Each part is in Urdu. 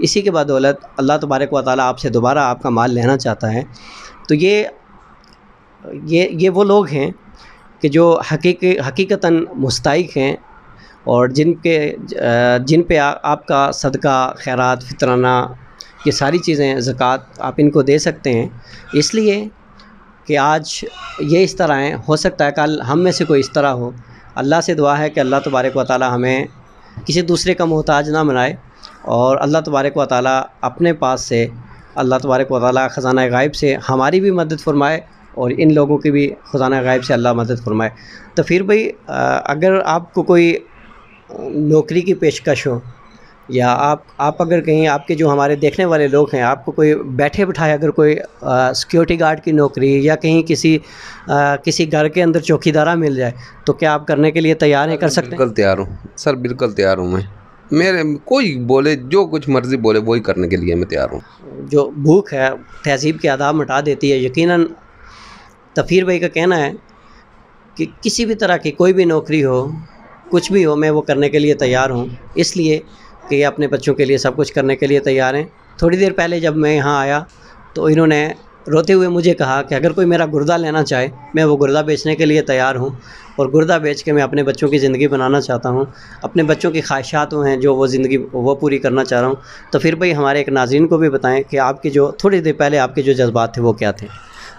اسی کے بدولت اللہ تبارک و تعالیٰ آپ سے دوبارہ آپ کا مال لینا چاہتا ہے. تو یہ وہ لوگ ہیں کہ جو حقیقتاً مستحق ہیں اور جن پہ آپ کا صدقہ، خیرات، فطرانہ، یہ ساری چیزیں، زکوٰۃ آپ ان کو دے سکتے ہیں. اس لیے کہ آج یہ اس طرح ہیں، ہو سکتا ہے کل ہم میں سے کوئی اس طرح ہو. اللہ سے دعا ہے کہ اللہ تبارک و تعالیٰ ہمیں کسی دوسرے کا محتاج نہ بنائے، اور اللہ تبارک و تعالیٰ اپنے پاس سے، اللہ تبارک و تعالیٰ خزانہ غائب سے ہماری بھی مدد فرمائے اور ان لوگوں کی بھی خزانہ غائب سے اللہ مدد فرمائے. تو پھر بھائی اگر آپ کو کوئی نوکری کی پیشکش ہو، یا آپ اگر کہیں، آپ کے جو ہمارے دیکھنے والے لوگ ہیں، آپ کو کوئی بیٹھے بٹھائے اگر کوئی سیکیورٹی گارڈ کی نوکری یا کہیں کسی گھر کے اندر چوکی دارہ مل جائے، تو کیا آپ کرنے کے لیے تیار ہیں، کر سکتے ہیں؟ بالکل تیار ہوں سر، بالکل تیار ہوں میں. میرے کوئی بولے، جو کچھ مرضی بولے، وہی کرنے کے لیے میں تیار ہوں. جو بھوک ہے تہذیب کے آداب مٹا دیتی ہے. یقیناً تفیر بھائی کا کہنا ہے کہ کسی بھی طرح کی کوئی بھی نوکری ہو، کچھ بھی ہو، میں وہ کرنے کے لیے تیار ہوں، اس لیے کہ یہ اپنے بچوں کے لیے سب کچھ کرنے کے لیے تیار ہیں. تھوڑی دیر پہلے جب میں یہاں آیا تو انہوں نے روتے ہوئے مجھے کہا کہ اگر کوئی میرا گردہ لینا چاہے، میں وہ گردہ بیچنے کے لیے تیار ہوں، اور گردہ بیچ کے میں اپنے بچوں کی زندگی بنانا چاہتا ہوں، اپنے بچوں کی خواہشات ہیں جو وہ زندگی وہ پوری کرنا چاہ رہا ہوں. تو پھر بھائی ہمارے ایک ناظرین کو بھی بتائیں کہ آپ کے جو تھوڑی دیر پہلے آپ کے جو جذبات تھے وہ کیا تھے؟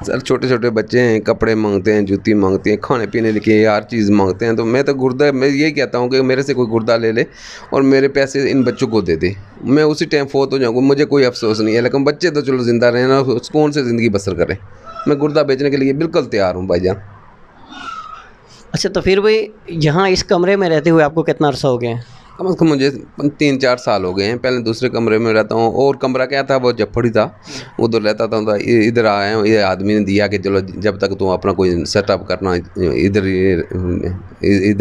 سر چھوٹے چھوٹے بچے ہیں، کپڑے مانگتے ہیں، جوتی مانگتے ہیں، کھانے پینے کے ہر چیز مانگتے ہیں. تو میں تو میں یہی کہتا ہوں کہ میرے سے کوئی گردہ لے لے اور میرے پیسے ان بچوں کو دے دے، میں اسی ٹائم فوت ہو جاؤں گا، مجھے کوئی افسوس نہیں ہے. لیکن بچے تو چلو زندہ رہیں نا، سکون سے زندگی بسر کریں. میں گردہ بیچنے کے لیے بالکل تیار ہوں بھائی جان. اچھا، تو پھر بھائی یہاں اس کمرے میں رہتے ہوئے آپ کو کتنا عرصہ ہو گیا ہے؟ کم از کم مجھے 3-4 سال ہو گئے ہیں. پہلے دوسرے کمرے میں رہتا ہوں، اور کمرہ کیا تھا، وہ جب پڑی تھا ادھر رہتا تھا. ادھر آیا ہوں، یہ آدمی نے دیا کہ چلو جب تک تم اپنا کوئی سیٹ اپ کرنا ادھر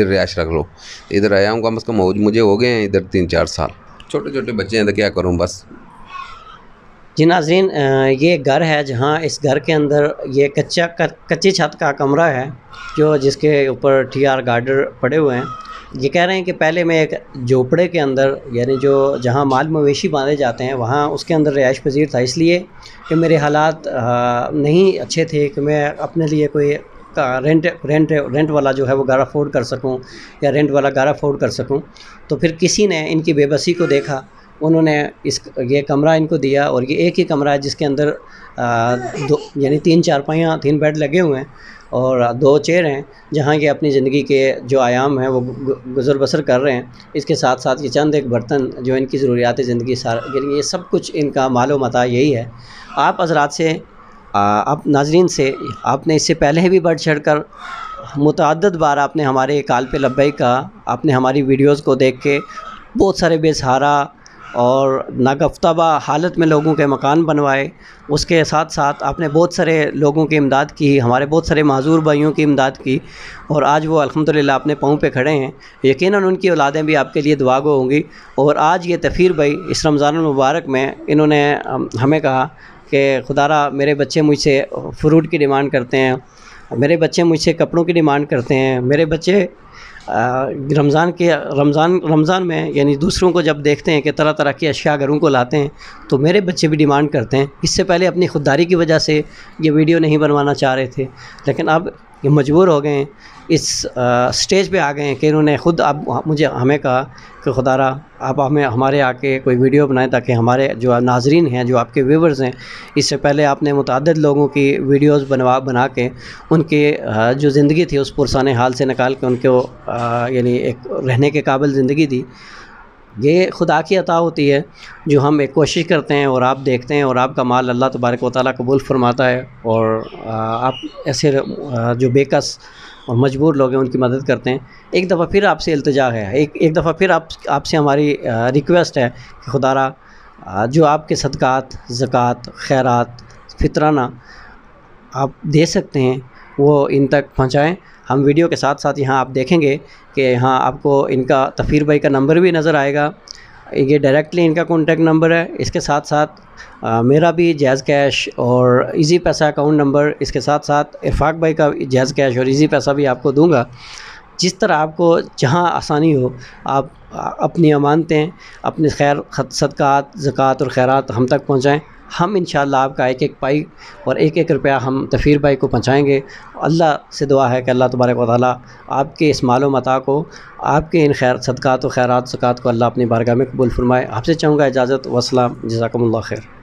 رہائش رکھ لو. ادھر آیا ہوں، کم از کم مجھے ہو گئے ہیں ادھر 3-4 سال. چھوٹے چھوٹے بچے ہیں تو کیا کروں بس. جی ناظرین، یہ گھر ہے جہاں اس گھر کے اندر یہ کچی چھت کا کمرہ ہے جس کے اوپر TR گارڈر پڑے ہوئے ہیں. یہ کہہ رہے ہیں کہ پہلے میں ایک جھوپڑے کے اندر، یعنی جہاں مال مویشی باندھے جاتے ہیں، وہاں اس کے اندر رہائش پذیر تھا، اس لیے کہ میرے حالات نہیں اچھے تھے کہ میں اپنے لیے کوئی رینٹ والا جو ہے وہ گھر افورڈ کر سکوں، یا رینٹ والا گھر افورڈ کر سکوں. تو پھر کسی نے ان کی بے بسی کو دیکھا، انہوں نے یہ کمرہ ان کو دیا، اور یہ ایک ہی کمرہ ہے جس کے اندر یعنی 3 چارپائیاں، 3 بیڈ لگے ہوئے ہیں اور 2 چیئر ہیں، جہاں یہ اپنی زندگی کے جو آیام ہیں وہ گزر بسر کر رہے ہیں. اس کے ساتھ ساتھ یہ چند ایک برتن جو ان کی ضروریات زندگی یعنی یہ سب کچھ ان کا مال و متاع یہی ہے. آپ حضرات سے، آپ ناظرین سے، آپ نے اس سے پہلے بھی بڑھ چڑھ کر متعدد بار آپ نے ہمارے کال پہ لبیک کہا، آپ نے ہماری ویڈیوز کو دیکھ کے بہت سارے بے سہارا اور ناگفتہ حالت میں لوگوں کے مکان بنوائے. اس کے ساتھ ساتھ آپ نے بہت سارے لوگوں کی امداد کی، ہمارے بہت سارے معذور بھائیوں کی امداد کی، اور آج وہ الحمدللہ اپنے پاؤں پہ کھڑے ہیں. یقیناً ان کی اولادیں بھی آپ کے لیے دعا گو ہوں گی. اور آج یہ تفیر بھائی اس رمضان المبارک میں انہوں نے ہمیں کہا کہ خدا را میرے بچے مجھ سے فروٹ کی ڈیمانڈ کرتے ہیں، میرے بچے مجھ سے کپڑوں کی ڈیمانڈ کرتے ہیں، میرے بچے رمضان میں یعنی دوسروں کو جب دیکھتے ہیں کہ طرح طرح کی اشیاء گھروں کو لاتے ہیں تو میرے بچے بھی ڈیمانڈ کرتے ہیں. اس سے پہلے اپنی خودداری کی وجہ سے یہ ویڈیو نہیں بنوانا چاہ رہے تھے، لیکن اب یہ مجبور ہو گئے ہیں، اس سٹیج پہ آ گئے ہیں کہ انہوں نے خود اب ہمیں کہا کہ خدا را آپ ہمارے آ کے کوئی ویڈیو بنائیں تاکہ ہمارے جو ناظرین ہیں، جو آپ کے ویورز ہیں، اس سے پہلے آپ نے متعدد لوگوں کی ویڈیوز بنا کے ان کے جو زندگی تھی اس پرسان حال سے نکال کے ان کو یعنی ایک رہنے کے قابل زندگی دی. یہ خدا کی عطا ہوتی ہے جو ہم ایک کوشش کرتے ہیں اور آپ دیکھتے ہیں، اور آپ کا مال اللہ تبارک و تعالیٰ قبول فرماتا ہے، اور آپ ایسے جو بے کس اور مجبور لوگ ہیں ان کی مدد کرتے ہیں. ایک دفعہ پھر آپ سے التجا ہے، ایک دفعہ پھر آپ سے ہماری ریکویسٹ ہے کہ خدا را جو آپ کے صدقات، زکوٰۃ، خیرات، فطرانہ آپ دے سکتے ہیں وہ ان تک پہنچائیں. ہم ویڈیو کے ساتھ ساتھ یہاں آپ دیکھیں گے کہ یہاں آپ کو ان کا تفیر بھائی کا نمبر بھی نظر آئے گا. یہ ڈائریکٹلی ان کا کانٹیکٹ نمبر ہے. اس کے ساتھ ساتھ میرا بھی جیز کیش اور ایزی پیسہ اکاؤنٹ نمبر، اس کے ساتھ ساتھ ارفاق بھائی کا جیز کیش اور ایزی پیسہ بھی آپ کو دوں گا. جس طرح آپ کو جہاں آسانی ہو آپ اپنی امانتیں، اپنے خیر صدقات، زکوٰۃ اور خیرات ہم تک پہنچائیں. ہم انشاءاللہ آپ کا ایک ایک پائی اور ایک ایک روپیہ ہم تفیر بھائی کو پہنچائیں گے. اللہ سے دعا ہے کہ اللہ تبارک و تعالیٰ آپ کے اس مال و متاع کو، آپ کے ان خیر صدقات و خیرات زکوٰۃ کو اللہ اپنی بارگاہ میں قبول فرمائے. آپ سے چاہوں گا اجازت. والسلام. جزاکم اللہ خیر.